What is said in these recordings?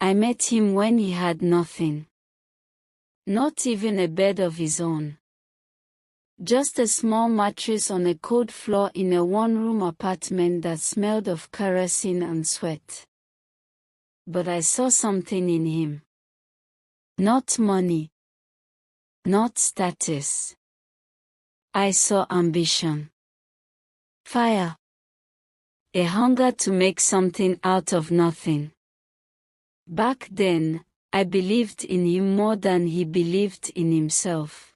I met him when he had nothing. Not even a bed of his own. Just a small mattress on a cold floor in a one-room apartment that smelled of kerosene and sweat. But I saw something in him. Not money. Not status. I saw ambition. Fire. A hunger to make something out of nothing. Back then, I believed in him more than he believed in himself.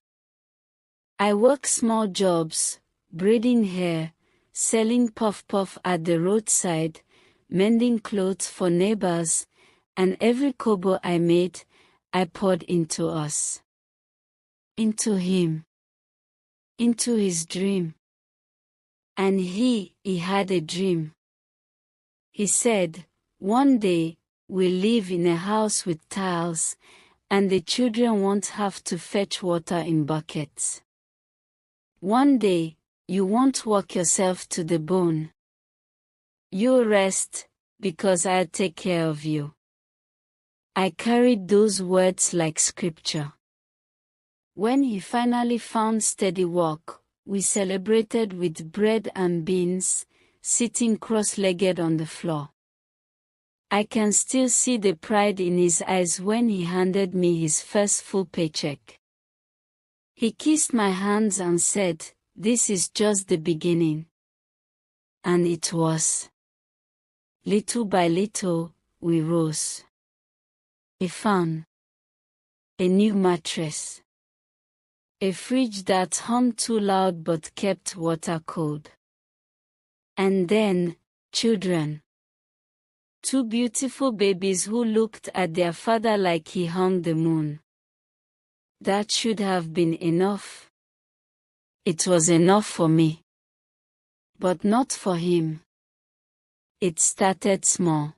I worked small jobs, braiding hair, selling puff-puff at the roadside, mending clothes for neighbors, and every kobo I made, I poured into us. Into him. Into his dream. And he had a dream. He said, one day, we'll live in a house with tiles, and the children won't have to fetch water in buckets. One day, you won't work yourself to the bone. You'll rest, because I'll take care of you. I carried those words like scripture. When he finally found steady work, we celebrated with bread and beans, sitting cross-legged on the floor. I can still see the pride in his eyes when he handed me his first full paycheck. He kissed my hands and said, "This is just the beginning." And it was. Little by little, we rose. A fan. A new mattress. A fridge that hummed too loud but kept water cold. And then, children. 2 beautiful babies who looked at their father like he hung the moon. That should have been enough. It was enough for me. But not for him. It started small.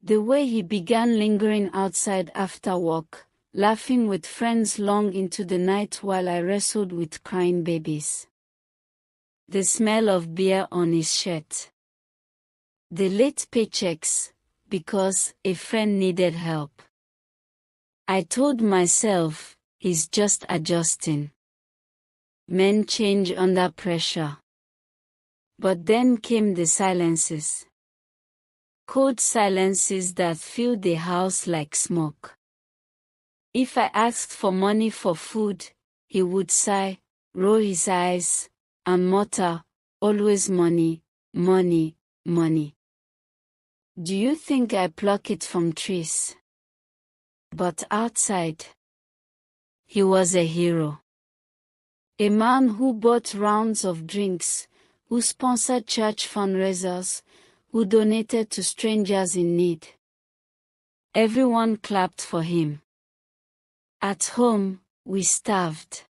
The way he began lingering outside after work, laughing with friends long into the night while I wrestled with crying babies. The smell of beer on his shirt. The late paychecks, because a friend needed help. I told myself, he's just adjusting. Men change under pressure. But then came the silences. Cold silences that filled the house like smoke. If I asked for money for food, he would sigh, roll his eyes, and mutter, "Always money, money, money. Do you think I pluck it from trees?" But outside, he was a hero. A man who bought rounds of drinks, who sponsored church fundraisers, who donated to strangers in need. Everyone clapped for him. At home, we starved.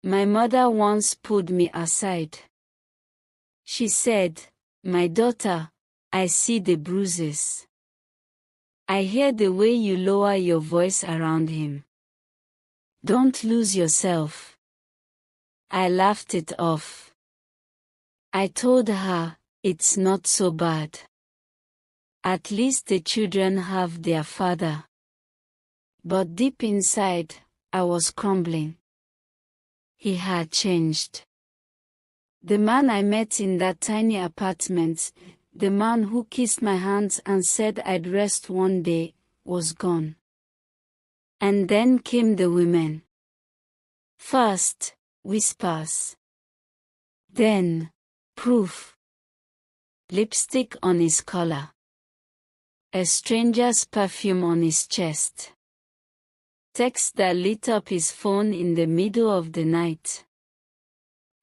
My mother once pulled me aside. She said, "My daughter, I see the bruises. I hear the way you lower your voice around him. Don't lose yourself." I laughed it off. I told her, "It's not so bad. At least the children have their father." But deep inside, I was crumbling. He had changed. The man I met in that tiny apartment, the man who kissed my hands and said I'd rest one day, was gone. And then came the women. First, whispers. Then, proof. Lipstick on his collar. A stranger's perfume on his chest. Text that lit up his phone in the middle of the night.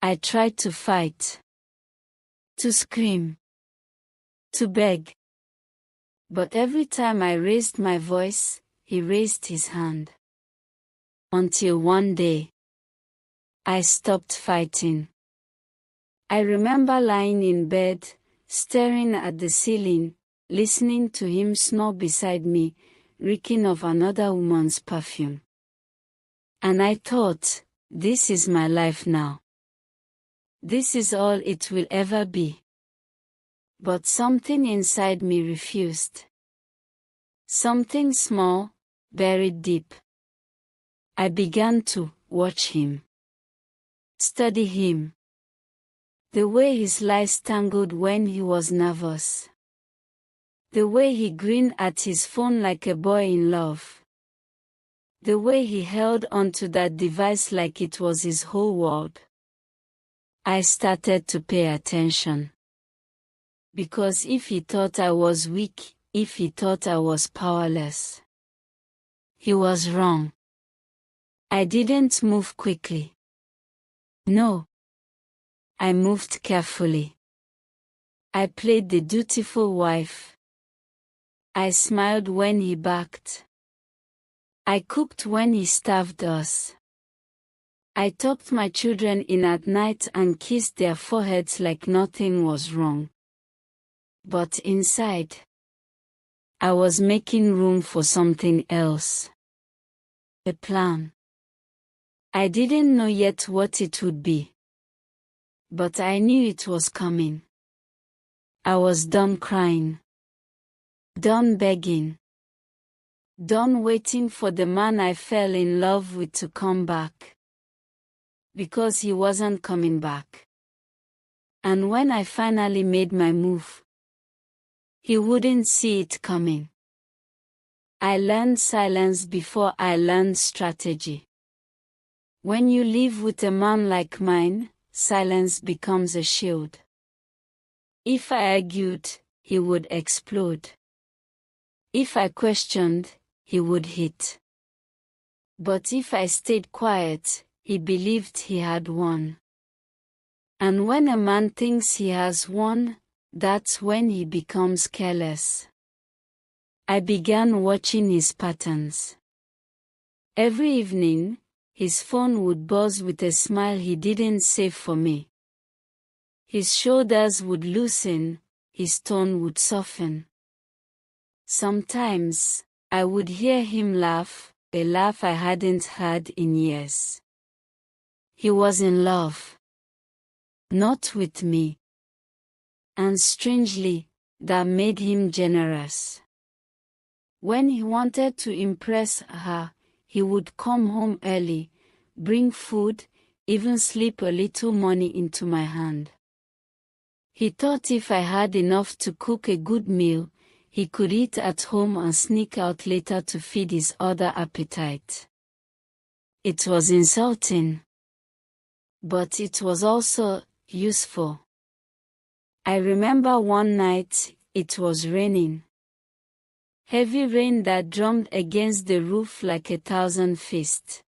I tried to fight. To scream. To beg. But every time I raised my voice, he raised his hand. Until one day, I stopped fighting. I remember lying in bed, staring at the ceiling, listening to him snore beside me, reeking of another woman's perfume. And I thought, this is my life now. This is all it will ever be. But something inside me refused. Something small, buried deep. I began to watch him. Study him. The way his lies tangled when he was nervous. The way he grinned at his phone like a boy in love. The way he held onto that device like it was his whole world. I started to pay attention. Because if he thought I was weak, if he thought I was powerless, he was wrong. I didn't move quickly. No. I moved carefully. I played the dutiful wife. I smiled when he barked. I cooked when he starved us. I tucked my children in at night and kissed their foreheads like nothing was wrong. But inside, I was making room for something else. A plan. I didn't know yet what it would be. But I knew it was coming. I was done crying. Done begging. Done waiting for the man I fell in love with to come back. Because he wasn't coming back. And when I finally made my move, he wouldn't see it coming. I learned silence before I learned strategy. When you live with a man like mine, silence becomes a shield. If I argued, he would explode. If I questioned, he would hit. But if I stayed quiet, he believed he had won. And when a man thinks he has won, that's when he becomes careless. I began watching his patterns. Every evening, his phone would buzz with a smile he didn't save for me. His shoulders would loosen, his tone would soften. Sometimes, I would hear him laugh, a laugh I hadn't heard in years. He was in love. Not with me. And strangely, that made him generous. When he wanted to impress her, he would come home early, bring food, even slip a little money into my hand. He thought if I had enough to cook a good meal, he could eat at home and sneak out later to feed his other appetite. It was insulting. But it was also useful. I remember one night, it was raining. Heavy rain that drummed against the roof like 1,000 fists.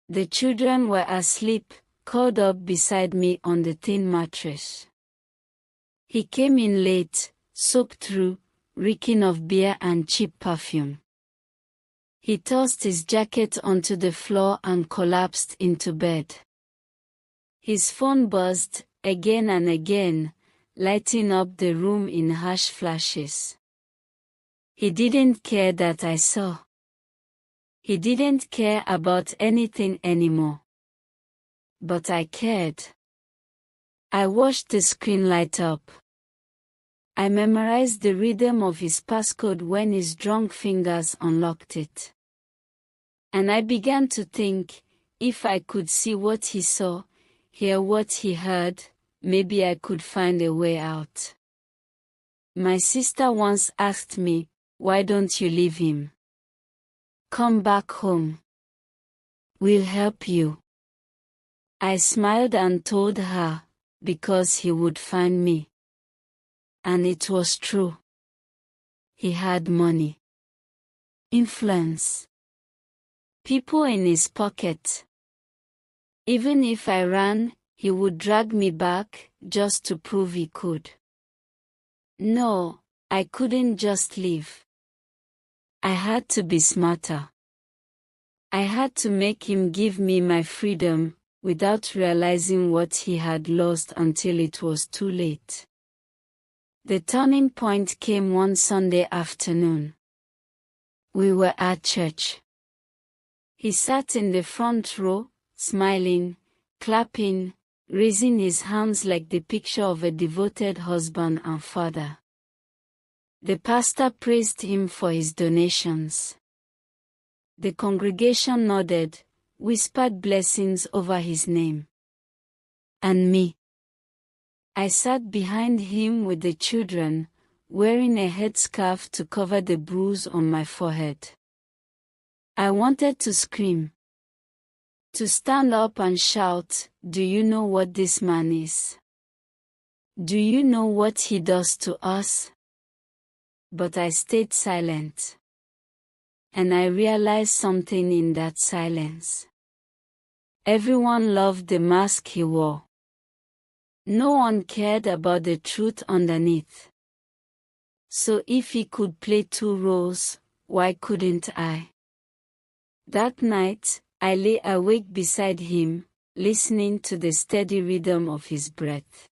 The children were asleep, curled up beside me on the thin mattress. He came in late, soaked through, reeking of beer and cheap perfume. He tossed his jacket onto the floor and collapsed into bed. His phone buzzed, again and again, lighting up the room in harsh flashes. He didn't care that I saw. He didn't care about anything anymore. But I cared. I watched the screen light up. I memorized the rhythm of his passcode when his drunk fingers unlocked it. And I began to think, if I could see what he saw, hear what he heard, maybe I could find a way out. My sister once asked me, "Why don't you leave him? Come back home. We'll help you." I smiled and told her, because he would find me. And it was true. He had money. Influence. People in his pocket. Even if I ran, he would drag me back, just to prove he could. No, I couldn't just leave. I had to be smarter. I had to make him give me my freedom, without realizing what he had lost until it was too late. The turning point came one Sunday afternoon. We were at church. He sat in the front row, smiling, clapping, raising his hands like the picture of a devoted husband and father. The pastor praised him for his donations. The congregation nodded, whispered blessings over his name. And me? I sat behind him with the children, wearing a headscarf to cover the bruise on my forehead. I wanted to scream. To stand up and shout, "Do you know what this man is? Do you know what he does to us?" But I stayed silent. And I realized something in that silence. Everyone loved the mask he wore. No one cared about the truth underneath. So if he could play two roles, why couldn't I? That night, I lay awake beside him, listening to the steady rhythm of his breath.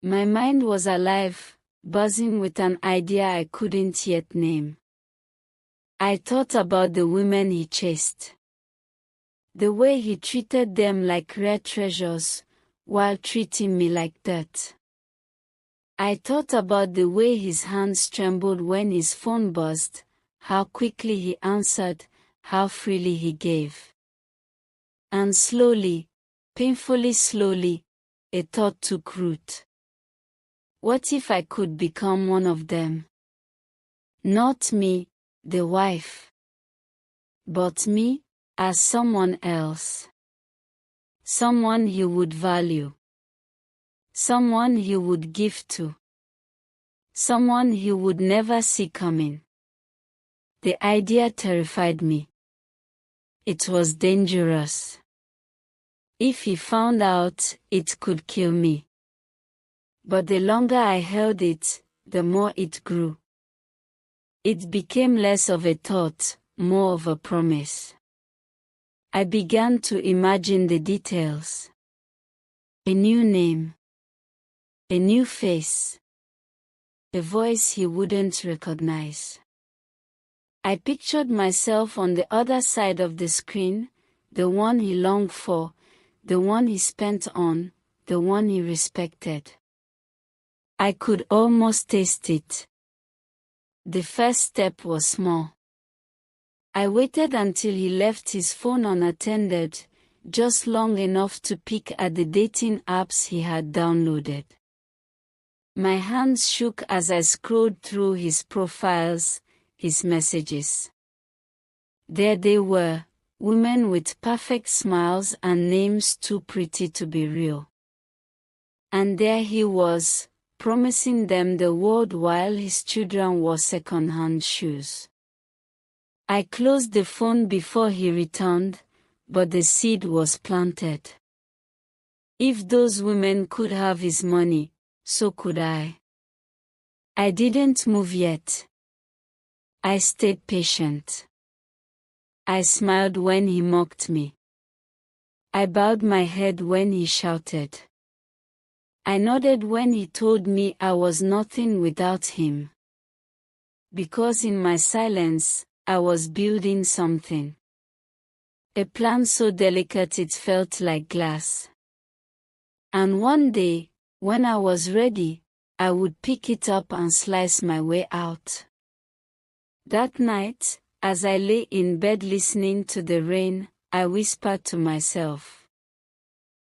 My mind was alive, buzzing with an idea I couldn't yet name. I thought about the women he chased. The way he treated them like rare treasures, while treating me like dirt. I thought about the way his hands trembled when his phone buzzed, how quickly he answered, how freely he gave. And slowly, painfully slowly, a thought took root. What if I could become one of them? Not me, the wife. But me, as someone else. Someone he would value. Someone he would give to. Someone he would never see coming. The idea terrified me. It was dangerous. If he found out, it could kill me. But the longer I held it, the more it grew. It became less of a thought, more of a promise. I began to imagine the details. A new name. A new face. A voice he wouldn't recognize. I pictured myself on the other side of the screen, the one he longed for, the one he spent on, the one he respected. I could almost taste it. The first step was small. I waited until he left his phone unattended, just long enough to peek at the dating apps he had downloaded. My hands shook as I scrolled through his profiles, his messages. There they were, women with perfect smiles and names too pretty to be real. And there he was, promising them the world while his children wore second-hand shoes. I closed the phone before he returned, but the seed was planted. If those women could have his money, so could I. I didn't move yet. I stayed patient. I smiled when he mocked me. I bowed my head when he shouted. I nodded when he told me I was nothing without him. Because in my silence, I was building something. A plan so delicate it felt like glass. And one day, when I was ready, I would pick it up and slice my way out. That night, as I lay in bed listening to the rain, I whispered to myself.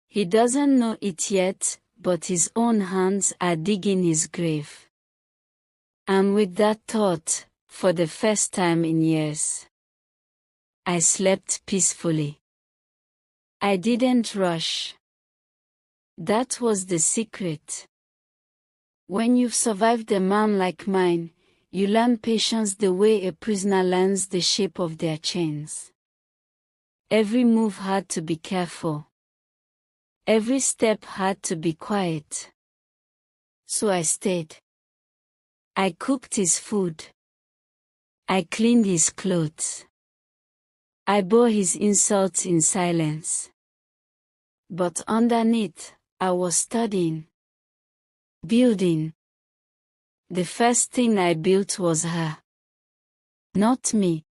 He doesn't know it yet, but his own hands are digging his grave. And with that thought, for the first time in years, I slept peacefully. I didn't rush. That was the secret. When you've survived a man like mine, you learn patience the way a prisoner learns the shape of their chains. Every move had to be careful. Every step had to be quiet. So I stayed. I cooked his food. I cleaned his clothes. I bore his insults in silence. But underneath, I was studying. Building. The first thing I built was her. Not me.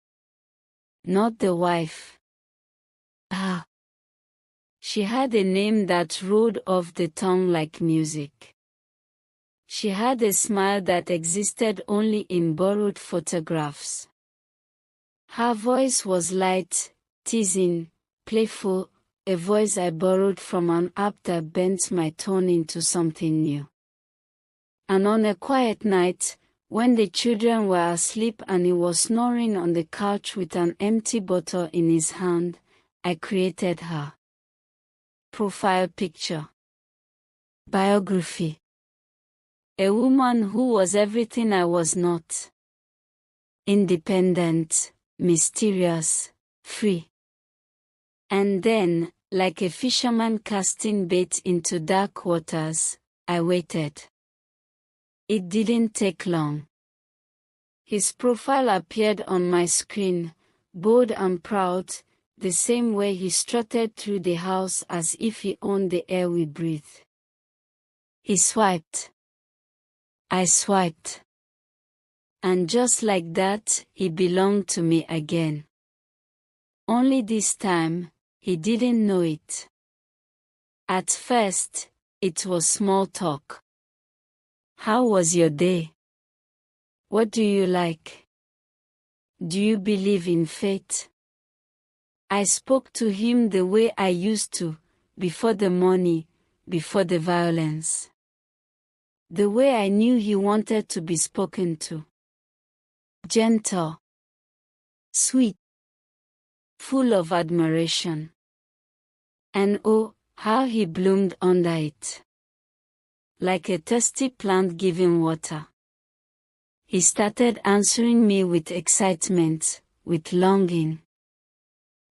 Not the wife. Her. She had a name that rolled off the tongue like music. She had a smile that existed only in borrowed photographs. Her voice was light, teasing, playful, a voice I borrowed from an app that bent my tone into something new. And on a quiet night, when the children were asleep and he was snoring on the couch with an empty bottle in his hand, I created her profile picture. Biography. A woman who was everything I was not. Independent, mysterious, free. And then, like a fisherman casting bait into dark waters, I waited. It didn't take long. His profile appeared on my screen, bold and proud, the same way he strutted through the house as if he owned the air we breathe. He swiped. I swiped. And just like that, he belonged to me again. Only this time, he didn't know it. At first, it was small talk. How was your day? What do you like? Do you believe in fate? I spoke to him the way I used to, before the money, before the violence. The way I knew he wanted to be spoken to. Gentle. Sweet. Full of admiration. And oh, how he bloomed under it. Like a thirsty plant giving water. He started answering me with excitement, with longing.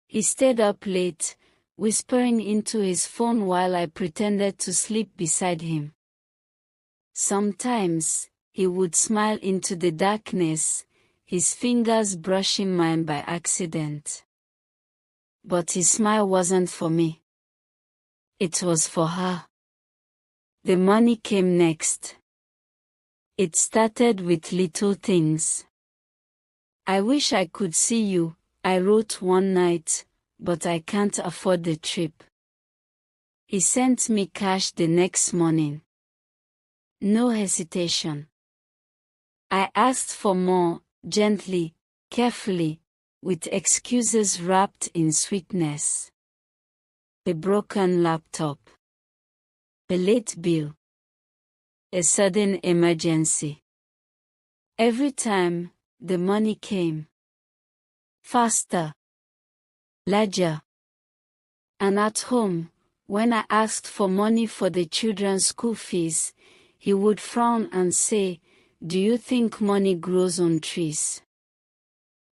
He stayed up late, whispering into his phone while I pretended to sleep beside him. Sometimes, he would smile into the darkness, his fingers brushing mine by accident. But his smile wasn't for me. It was for her. The money came next. It started with little things. I wish I could see you, I wrote one night, but I can't afford the trip. He sent me cash the next morning. No hesitation. I asked for more, gently, carefully, with excuses wrapped in sweetness. A broken laptop. A late bill. A sudden emergency. Every time, the money came. Faster. Larger. And at home, when I asked for money for the children's school fees, he would frown and say, "Do you think money grows on trees?"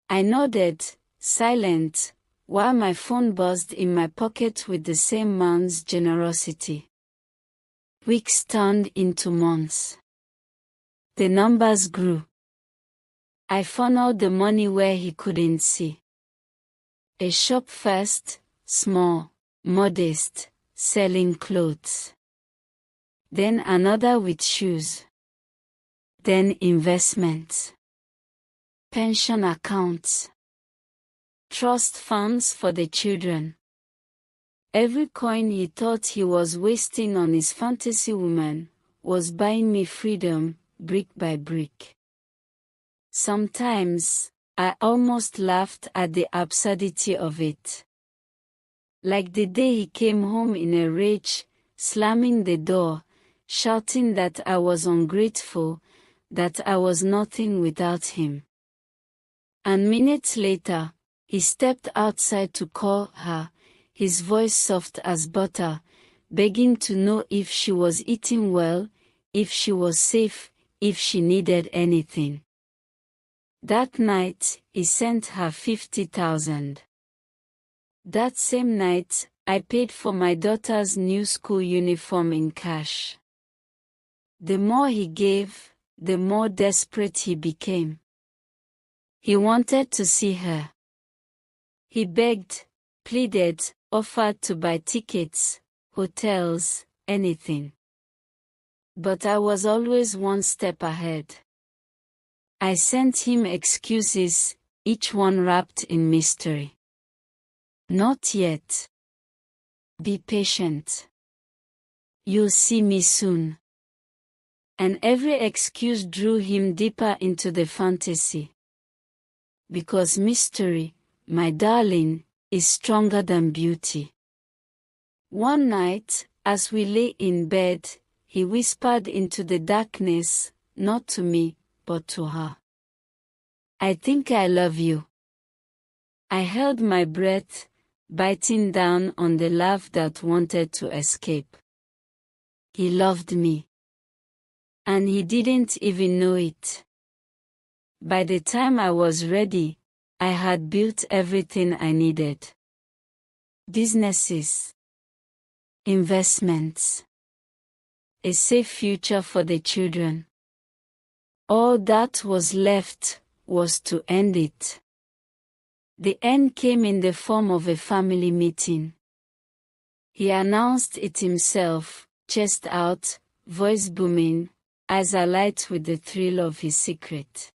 I nodded, silent, while my phone buzzed in my pocket with the same man's generosity. Weeks turned into months. The numbers grew. I funneled the money where he couldn't see. A shop first, small, modest, selling clothes. Then another with shoes. Then investments. Pension accounts. Trust funds for the children. Every coin he thought he was wasting on his fantasy woman was buying me freedom, brick by brick. Sometimes, I almost laughed at the absurdity of it. Like the day he came home in a rage, slamming the door, shouting that I was ungrateful, that I was nothing without him. And minutes later, he stepped outside to call her, his voice soft as butter, begging to know if she was eating well, if she was safe, if she needed anything. That night, he sent her 50,000. That same night, I paid for my daughter's new school uniform in cash. The more he gave, the more desperate he became. He wanted to see her. He begged, pleaded, offered to buy tickets, hotels, anything. But I was always one step ahead. I sent him excuses, each one wrapped in mystery. Not yet. Be patient. You'll see me soon. And every excuse drew him deeper into the fantasy. Because mystery, my darling, is stronger than beauty. One night, as we lay in bed, he whispered into the darkness, not to me, but to her. I think I love you. I held my breath, biting down on the laugh that wanted to escape. He loved me. And he didn't even know it. By the time I was ready, I had built everything I needed. Businesses. Investments. A safe future for the children. All that was left was to end it. The end came in the form of a family meeting. He announced it himself, chest out, voice booming, eyes alight with the thrill of his secret.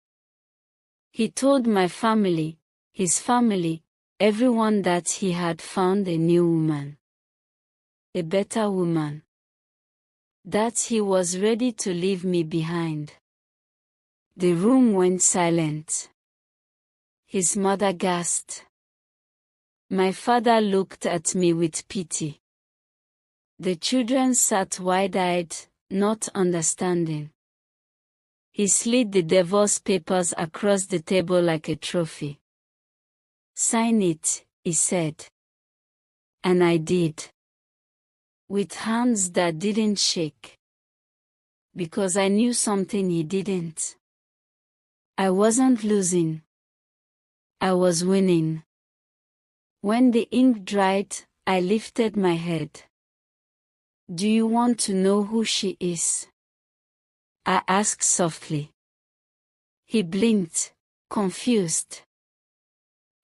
He told my family, his family, everyone that he had found a new woman. A better woman. That he was ready to leave me behind. The room went silent. His mother gasped. My father looked at me with pity. The children sat wide-eyed, not understanding. He slid the divorce papers across the table like a trophy. Sign it, he said. And I did. With hands that didn't shake. Because I knew something he didn't. I wasn't losing. I was winning. When the ink dried, I lifted my head. Do you want to know who she is? I asked softly. He blinked, confused.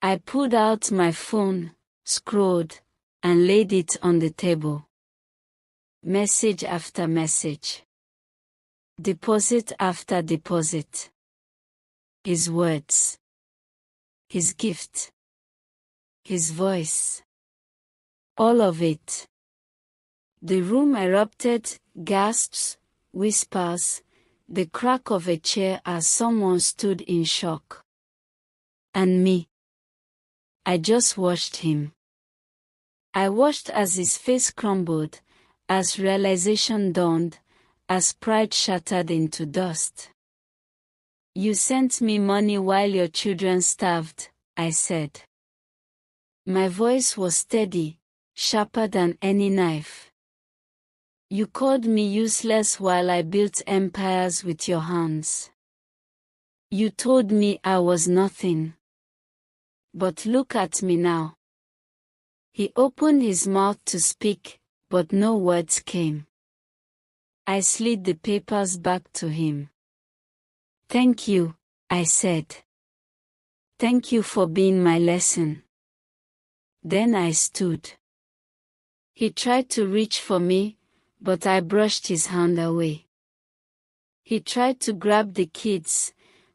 I pulled out my phone, scrolled, and laid it on the table. Message after message. Deposit after deposit. His words. His gift. His voice. All of it. The room erupted, gasps, whispers, the crack of a chair as someone stood in shock. And me. I just watched him. I watched as his face crumbled, as realization dawned, as pride shattered into dust. You sent me money while your children starved, I said. My voice was steady, sharper than any knife. You called me useless while I built empires with your hands. You told me I was nothing. But look at me now. He opened his mouth to speak, but no words came. I slid the papers back to him. Thank you, I said. Thank you for being my lesson. Then I stood. He tried to reach for me, but I brushed his hand away. He tried to grab the kids,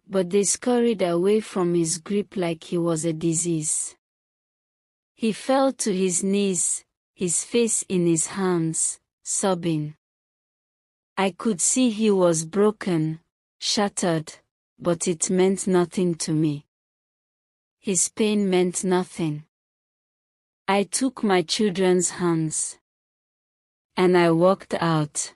but they scurried away from his grip like he was a disease. He fell to his knees, his face in his hands, sobbing. I could see he was broken, shattered, but it meant nothing to me. His pain meant nothing. I took my children's hands. And I walked out.